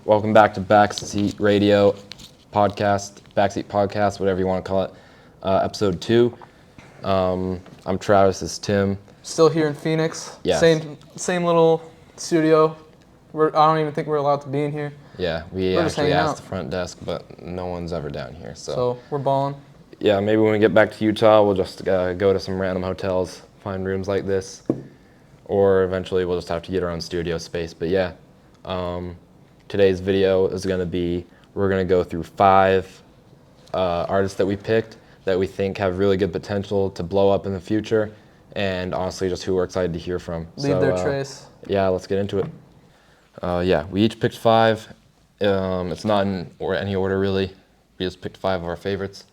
Welcome back to Backseat Radio podcast, Backseat podcast, whatever you want to call it, episode 2. I'm Travis, this is Tim. Still here in Phoenix. Yes. Same little studio. I don't even think we're allowed to be in here. Yeah, we're actually asked the front desk, but no one's ever down here. So we're balling. Yeah, maybe when we get back to Utah, we'll just go to some random hotels, find rooms like this, or eventually we'll just have to get our own studio space. But yeah, today's video is going to be, we're going to go through 5 artists that we picked that we think have really good potential to blow up in the future, and honestly just who we're excited to hear from. Leave their trace. Yeah, let's get into it. Yeah, we each picked 5. It's not in any order really. We just picked 5 of our favorites.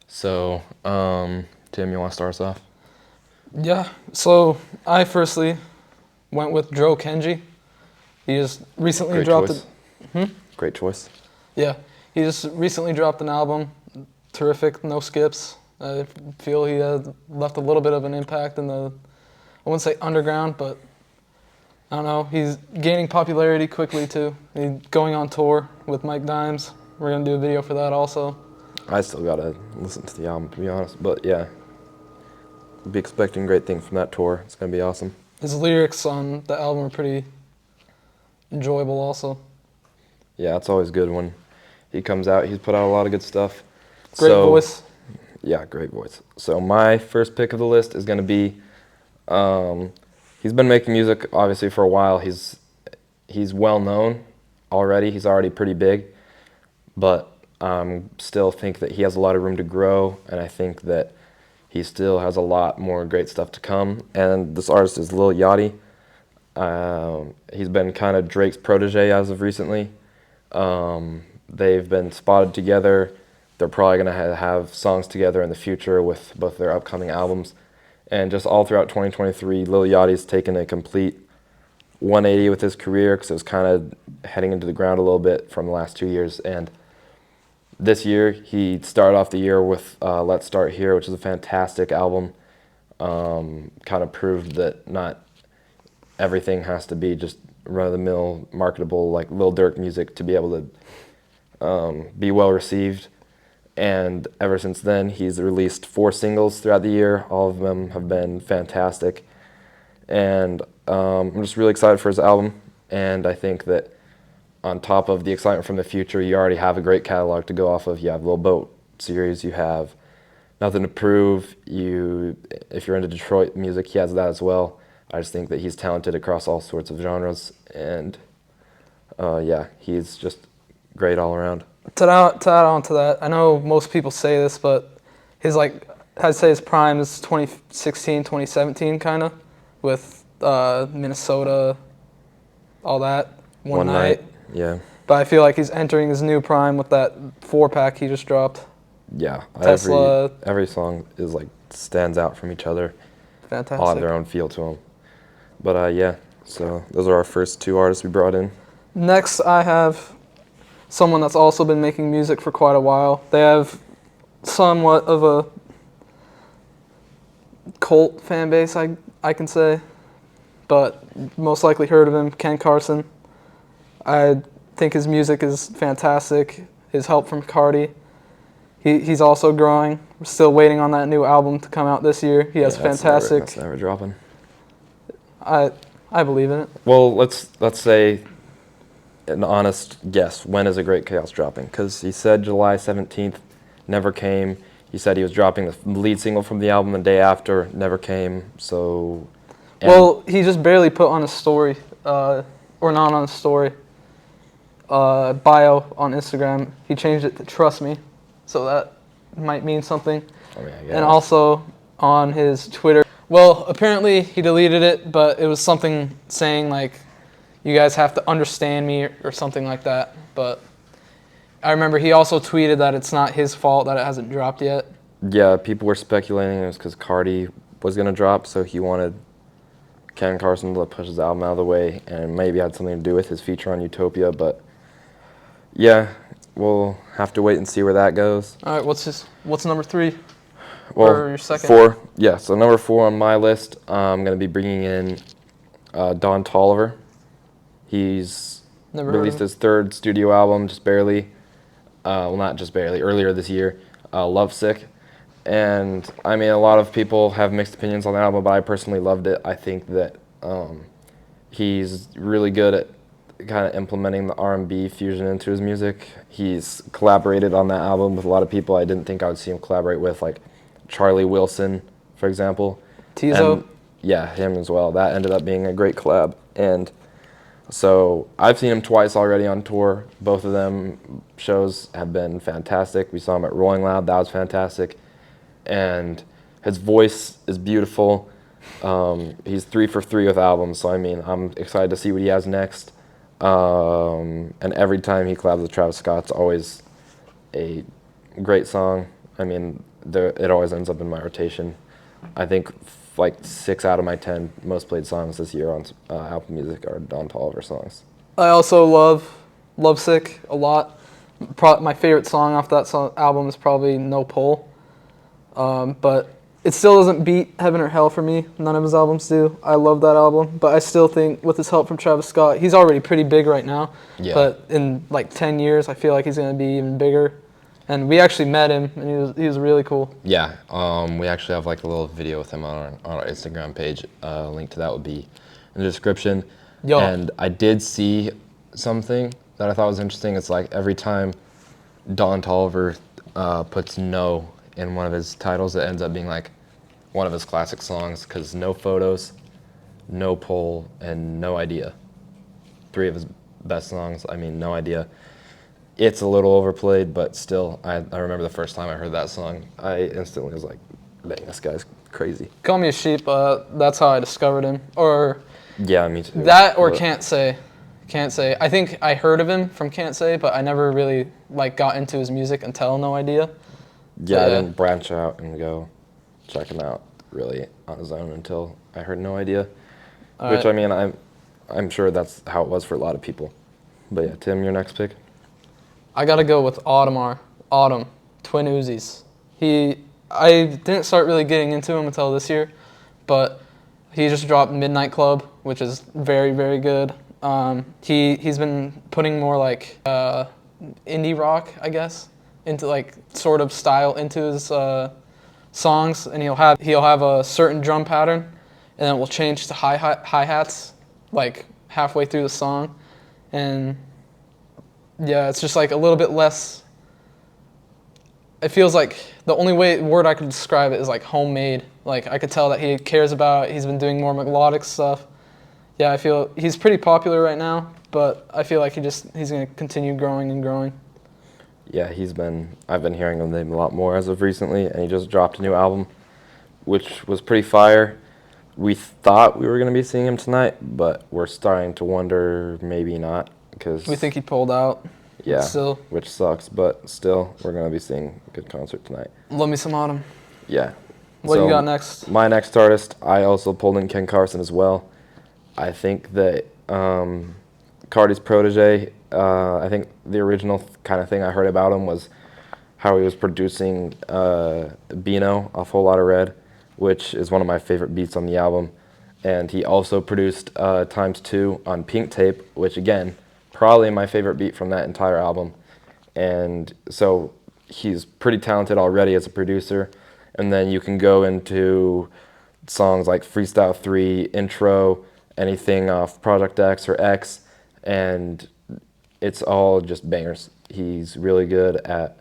So, Tim, you want to start us off? Yeah, so I firstly went with Dro Kenji. He just recently dropped Great choice. Yeah, he just recently dropped an album. Terrific, no skips. I feel he left a little bit of an impact in the, I wouldn't say underground, but I don't know. He's gaining popularity quickly too. He's going on tour with Mike Dimes. We're gonna do a video for that also. I still gotta listen to the album, to be honest, but yeah, I'll be expecting great things from that tour. It's gonna be awesome. His lyrics on the album are pretty enjoyable also. Yeah, it's always good when he comes out. He's put out a lot of good stuff. Great voice. Yeah, great voice. So my first pick of the list is gonna be, he's been making music obviously for a while. He's well known already. He's already pretty big, but still think that he has a lot of room to grow, and I think that he still has a lot more great stuff to come. And this artist is Lil Yachty. He's been kind of Drake's protege as of recently. They've been spotted together. They're probably going to have songs together in the future with both their upcoming albums. And just all throughout 2023, Lil Yachty's taken a complete 180 with his career, because it was kind of heading into the ground a little bit from the last 2 years. And this year, he started off the year with Let's Start Here, which is a fantastic album. Kind of proved that not everything has to be just run-of-the-mill, marketable, like Lil Durk music to be able to be well received. And ever since then, he's released 4 singles throughout the year. All of them have been fantastic. And I'm just really excited for his album. And I think that on top of the excitement from the future, you already have a great catalog to go off of. You have Lil Boat series, you have Nothing to Prove. If you're into Detroit music, he has that as well. I just think that he's talented across all sorts of genres. And yeah, he's just great all around. To add on to that, I know most people say this, but I'd say his prime is 2016, 2017 kind of, with Minnesota, all that, One Night. Yeah. But I feel like he's entering his new prime with that 4-pack he just dropped. Yeah. Tesla. Every song is stands out from each other. Fantastic. All have their own feel to them. But yeah, so those are our first 2 artists we brought in. Next, I have someone that's also been making music for quite a while. They have somewhat of a cult fan base, I can say, but most likely heard of him, Ken Carson. I think his music is fantastic. His help from Cardi. He's also growing. We're still waiting on that new album to come out this year. He has fantastic. That's never dropping. I believe in it. Well, let's say an honest guess. When is A Great Chaos dropping? Because he said July 17th, never came. He said he was dropping the lead single from the album the day after, never came. So. Well, he just barely put on a story, or not on a story, bio on Instagram. He changed it to Trust Me, so that might mean something. And also on his Twitter. Well, apparently he deleted it, but it was something saying you guys have to understand me or something like that. But I remember he also tweeted that it's not his fault that it hasn't dropped yet. Yeah, people were speculating it was because Cardi was going to drop, so he wanted Ken Carson to push his album out of the way, and maybe had something to do with his feature on Utopia. But yeah, we'll have to wait and see where that goes. All right, what's number 3? Well, or your second? 4. Yeah, so number 4 on my list, I'm going to be bringing in Don Toliver. He's Never heard of released him. his third studio album just barely. Well, not just barely, earlier this year, Lovesick. And I mean, a lot of people have mixed opinions on the album, but I personally loved it. I think that he's really good at kind of implementing the R&B fusion into his music. He's collaborated on that album with a lot of people I didn't think I would see him collaborate with, like Charlie Wilson, for example. Tizo. And yeah, him as well. That ended up being a great collab. And so I've seen him twice already on tour. Both of them shows have been fantastic. We saw him at Rolling Loud. That was fantastic. And his voice is beautiful. He's 3 for 3 with albums. So, I mean, I'm excited to see what he has next. And every time he collabs with Travis Scott, it's always a great song. I mean, it always ends up in my rotation. I think like 6 out of my 10 most played songs this year on Apple Music are Don Toliver songs. I also love Lovesick a lot. My favorite song off that album is probably No Pull. But it still doesn't beat Heaven or Hell for me. None of his albums do. I love that album. But I still think with his help from Travis Scott, he's already pretty big right now. Yeah. But in like 10 years, I feel like he's going to be even bigger. And we actually met him, and he was really cool. Yeah, we actually have like a little video with him on our Instagram page. Link to that would be in the description. Yo. And I did see something that I thought was interesting. It's like every time Don Toliver puts "no" in one of his titles, it ends up being like one of his classic songs, because No Photos, No Pull, and No Idea. 3 of his best songs. I mean, No Idea. It's a little overplayed, but still, I remember the first time I heard that song, I instantly was like, dang, this guy's crazy. Call Me a Sheep, that's how I discovered him. Or Yeah, me too. that or Can't Say. Can't Say. I think I heard of him from Can't Say, but I never really like got into his music until No Idea. Yeah, I didn't branch out and go check him out really on his own until I heard No Idea. Which, right. I mean, I'm sure that's how it was for a lot of people. But yeah, Tim, your next pick? I gotta go with Autumn, Twin Uzis. I didn't start really getting into him until this year, but he just dropped Midnight Club, which is very, very good. He's been putting more like indie rock, I guess, into like sort of style into his songs, and he'll have a certain drum pattern, and then it will change to hi-hats like halfway through the song, and yeah, it's just like a little bit less. It feels like the only word I could describe it is like homemade. Like I could tell that he cares about it. He's been doing more melodic stuff. Yeah, I feel he's pretty popular right now, but I feel like he's gonna continue growing and growing. Yeah, I've been hearing his name a lot more as of recently, and he just dropped a new album, which was pretty fire. We thought we were going to be seeing him tonight, but we're starting to wonder maybe not, because We think he pulled out. yeah, Still. which sucks, but still, we're going to be seeing a good concert tonight. Love me some Autumn. Yeah. What you got next? My next artist, I also pulled in Ken Carson as well. I think that Cardi's protege, I think the original kind of thing I heard about him was how he was producing Beano off Whole Lotta Red, which is one of my favorite beats on the album. And he also produced ×2 on Pink Tape, which again, probably my favorite beat from that entire album. And so he's pretty talented already as a producer. And then you can go into songs like Freestyle 3, Intro, anything off Project X or X, and it's all just bangers. He's really good at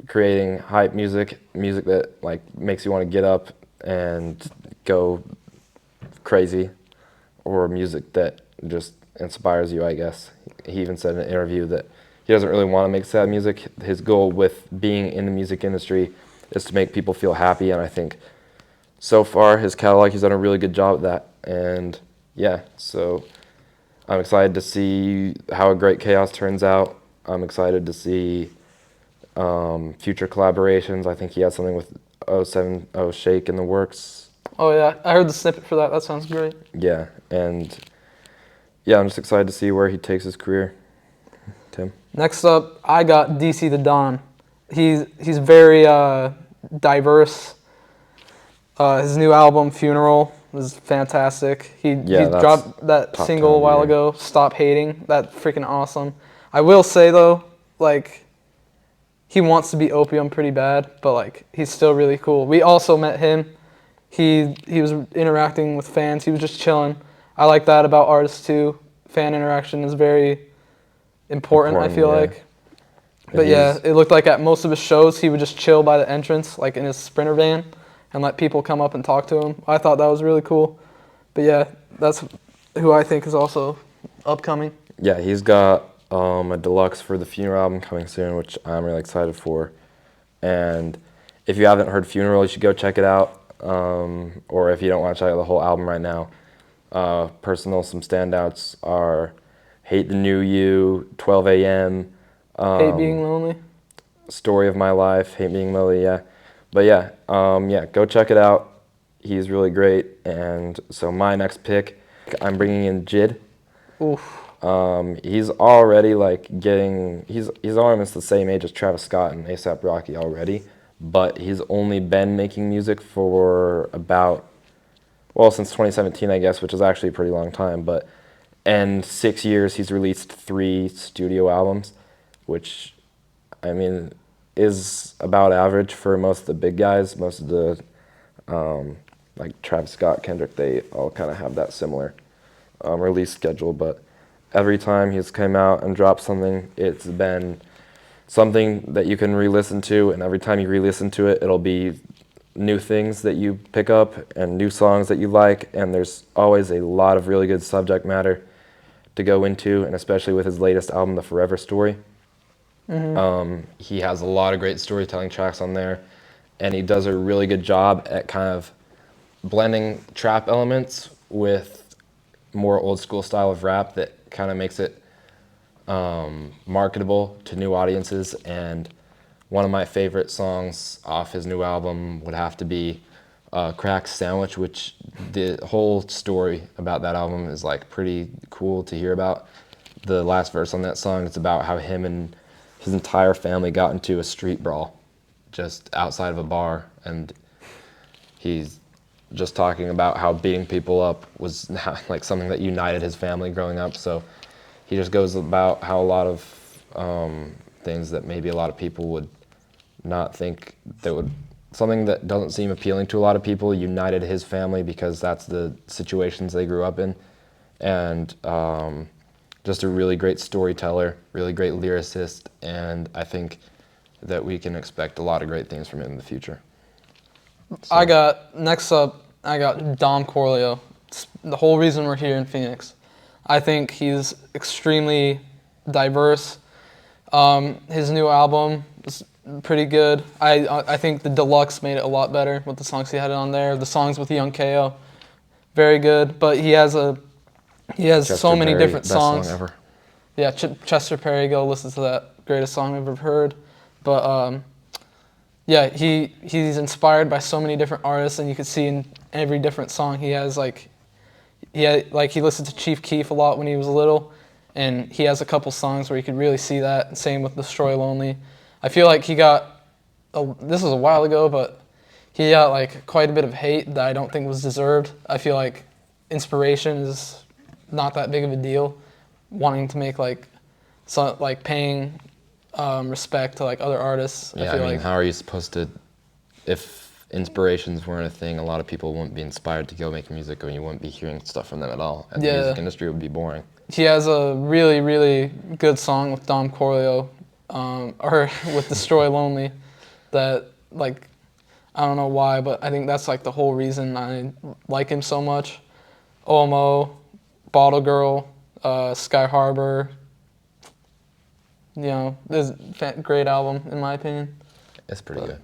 creating hype music that like makes you want to get up and go crazy, or music that just inspires you, I guess. He even said in an interview that he doesn't really want to make sad music. His goal with being in the music industry is to make people feel happy, and I think so far his catalog, he's done a really good job at that. And yeah, so I'm excited to see how A Great Chaos turns out. I'm excited to see future collaborations. I think he has something with 070 Shake in the works. Oh yeah, I heard the snippet for that. That sounds great. Yeah, and yeah, I'm just excited to see where he takes his career. Tim? Next up, I got DC the Don. He's very diverse. His new album, Funeral, was fantastic. He that's dropped that top 10 single a of the while year. ago, Stop Hating. That freaking awesome. I will say though, like, he wants to be Opium pretty bad, but like he's still really cool. We also met him. He was interacting with fans. He was just chilling. I like that about artists too. Fan interaction is very important, I feel Yeah. like. But yeah, it looked like at most of his shows he would just chill by the entrance, like in his Sprinter van, and let people come up and talk to him. I thought that was really cool. But yeah, that's who I think is also upcoming. Yeah, he's got a deluxe for the Funeral album coming soon, which I'm really excited for. And if you haven't heard Funeral, you should go check it out. Or if you don't want to check out the whole album right now, some standouts are Hate the New You, 12 a.m., Hate Being Lonely. Story of My Life, Hate Being Lonely, yeah. But yeah, go check it out. He's really great. And so my next pick, I'm bringing in Jid. Oof. He's already he's almost the same age as Travis Scott and A$AP Rocky already, but he's only been making music for since 2017, I guess, which is actually a pretty long time, and 6 years he's released 3 studio albums, which, I mean, is about average for most of the big guys. Most of the, like Travis Scott, Kendrick, they all kind of have that similar release schedule, but every time he's come out and dropped something, it's been something that you can re-listen to, and every time you re-listen to it, it'll be new things that you pick up and new songs that you like, and there's always a lot of really good subject matter to go into, and especially with his latest album, The Forever Story. He has a lot of great storytelling tracks on there, and he does a really good job at kind of blending trap elements with more old school style of rap that kind of makes it marketable to new audiences. And one of my favorite songs off his new album would have to be Crack Sandwich, which the whole story about that album is like pretty cool to hear about. The last verse on that song, it's about how him and his entire family got into a street brawl just outside of a bar, and he's just talking about how beating people up was like something that united his family growing up. So he just goes about how a lot of things that maybe a lot of people would not think something that doesn't seem appealing to a lot of people united his family because that's the situations they grew up in. And just a really great storyteller, really great lyricist, and I think that we can expect a lot of great things from him in the future. So. Next up, I got Dom Corleo. It's the whole reason we're here in Phoenix. I think he's extremely diverse. His new album is pretty good. I think the deluxe made it a lot better with the songs he had on there. The songs with Young Ko, very good. But he has Chester so many Perry, different best songs. song ever. Yeah, Chester Perry, go listen to that. Greatest song I've ever heard. But yeah, he's inspired by so many different artists, and you can see in every different song he has he listened to Chief Keef a lot when he was little, and he has a couple songs where you could really see that. Same with Destroy Lonely. I feel like this was a while ago, but he got like quite a bit of hate that I don't think was deserved. I feel like inspiration is not that big of a deal. Wanting to make paying respect to like other artists. Yeah, I mean, how are you supposed to, if inspirations weren't a thing, a lot of people wouldn't be inspired to go make music, or you wouldn't be hearing stuff from them at all. And the music industry would be boring. He has a really, really good song with Dom Corleo, or with Destroy Lonely, that like, I don't know why, but I think that's like the whole reason I like him so much. OMO, Bottle Girl, Sky Harbor. You know, this is a great album in my opinion. It's pretty good.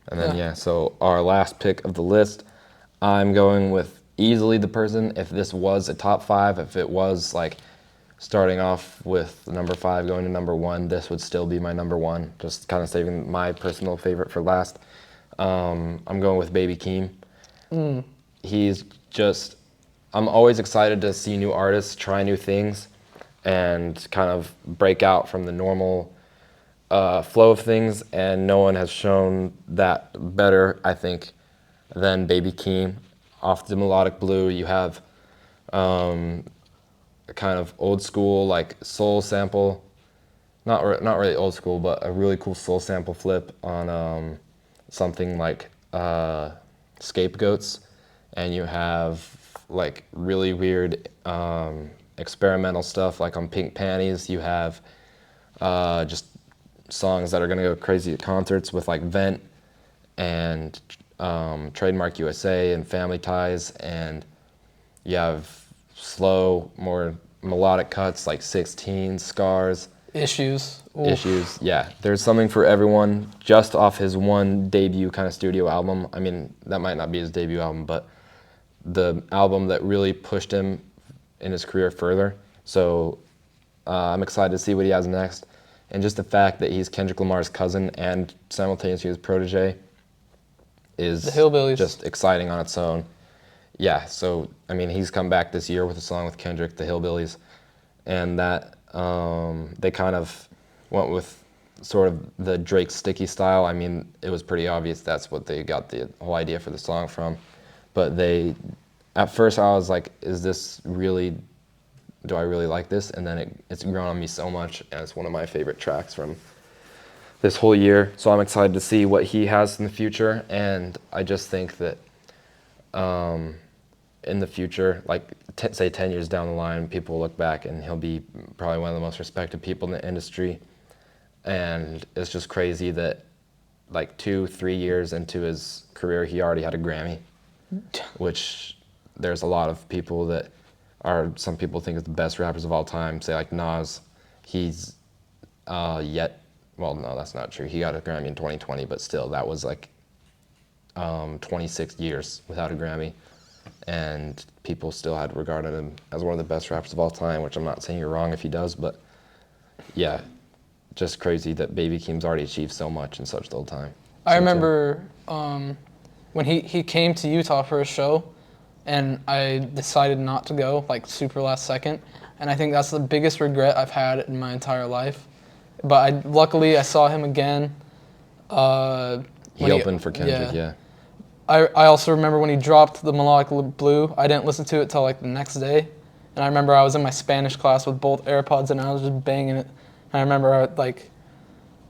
And then so our last pick of the list, I'm going with easily the person, if this was a top 5, if it was like starting off with number 5 going to number 1, this would still be my number 1, just kind of saving my personal favorite for last. I'm going with Baby Keem. He's just, I'm always excited to see new artists try new things and kind of break out from the normal flow of things, and no one has shown that better, I think, than Baby Keem. off the melodic blue, you have a kind of old school like soul sample, not really old school, but a really cool soul sample flip on something like Scapegoats, and you have like really weird experimental stuff like on Pink Panties. You have just songs that are gonna go crazy at concerts with like Vent and Trademark USA and Family Ties, and you have slow, more melodic cuts like 16, Scars. Issues. Oof. Issues, yeah. There's something for everyone just off his one debut kind of studio album. I mean, that might not be his debut album, but the album that really pushed him in his career further. So I'm excited to see what he has next. And just the fact that he's Kendrick Lamar's cousin and simultaneously his protege is The Hillbillies. just exciting on its own. Yeah, so, I mean, he's come back this year with a song with Kendrick, The Hillbillies, and that they kind of went with sort of the Drake Sticky style. I mean, it was pretty obvious that's what they got the whole idea for the song from. But at first I was like, do I really like this? And then it's grown on me so much, and it's one of my favorite tracks from this whole year. So I'm excited to see what he has in the future, and I just think that in the future, like say 10 years down the line, people will look back and he'll be probably one of the most respected people in the industry. And it's just crazy that like 2-3 years into his career, he already had a Grammy, which there's a lot of people that some people think is the best rappers of all time, say like Nas. He's well, no, that's not true. He got a Grammy in 2020, but still, that was like 26 years without a Grammy, and people still had regarded him as one of the best rappers of all time, which I'm not saying you're wrong if he does, but yeah, just crazy that Baby Keem's already achieved so much in such little time. I remember when he came to Utah for a show, and I decided not to go, like super last second, and I think that's the biggest regret I've had in my entire life. But luckily I saw him again. He opened for Kendrick, yeah. I also remember when he dropped the Melodic Blue, I didn't listen to it till like the next day. And I remember I was in my Spanish class with both AirPods and I was just banging it. And I remember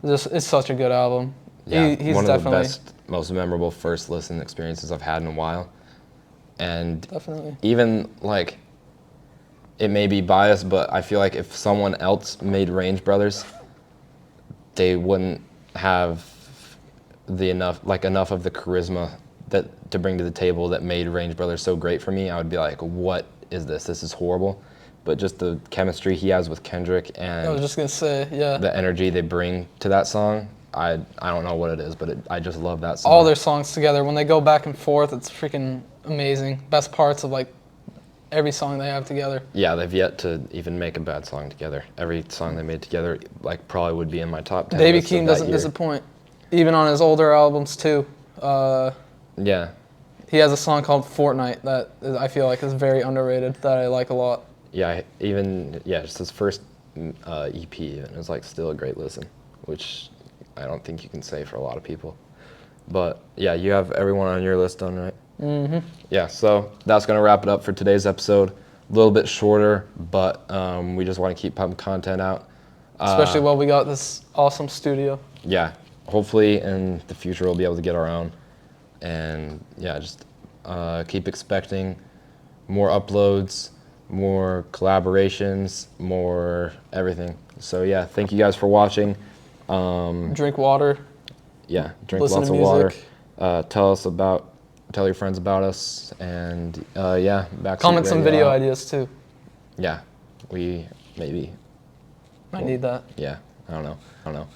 it's such a good album. Yeah, he's one of the definitely best, most memorable first listen experiences I've had in a while. And definitely. even like, it may be biased, but I feel like if someone else made Range Brothers, they wouldn't have enough of the charisma to bring to the table that made Range Brothers so great for me. I would be like, what is this? This is horrible. But just the chemistry he has with Kendrick and I was just gonna say, yeah, the energy they bring to that song, I don't know what it is, but I just love that song. all their songs together, when they go back and forth, it's freaking amazing. Best parts of like every song they have together. Yeah, they've yet to even make a bad song together. Every song they made together, like, probably would be in my top 10. Baby Keem doesn't disappoint, even on his older albums too. Yeah. He has a song called Fortnite that I feel like is very underrated, that I like a lot. Yeah, just his first EP, and it was like still a great listen, which I don't think you can say for a lot of people. But yeah, you have everyone on your list done, right? Mm-hmm. Yeah, so that's going to wrap it up for today's episode. A little bit shorter, but we just want to keep pumping content out. Especially while we got this awesome studio. Yeah, hopefully in the future we'll be able to get our own. And yeah, just keep expecting more uploads, more collaborations, more everything. So yeah, thank you guys for watching. Drink water. Yeah, drink Listen lots to of music. water. Tell your friends about us, and yeah, Backseat Comment some Radio video out. ideas too. Yeah, we maybe. I need that. Yeah, I don't know.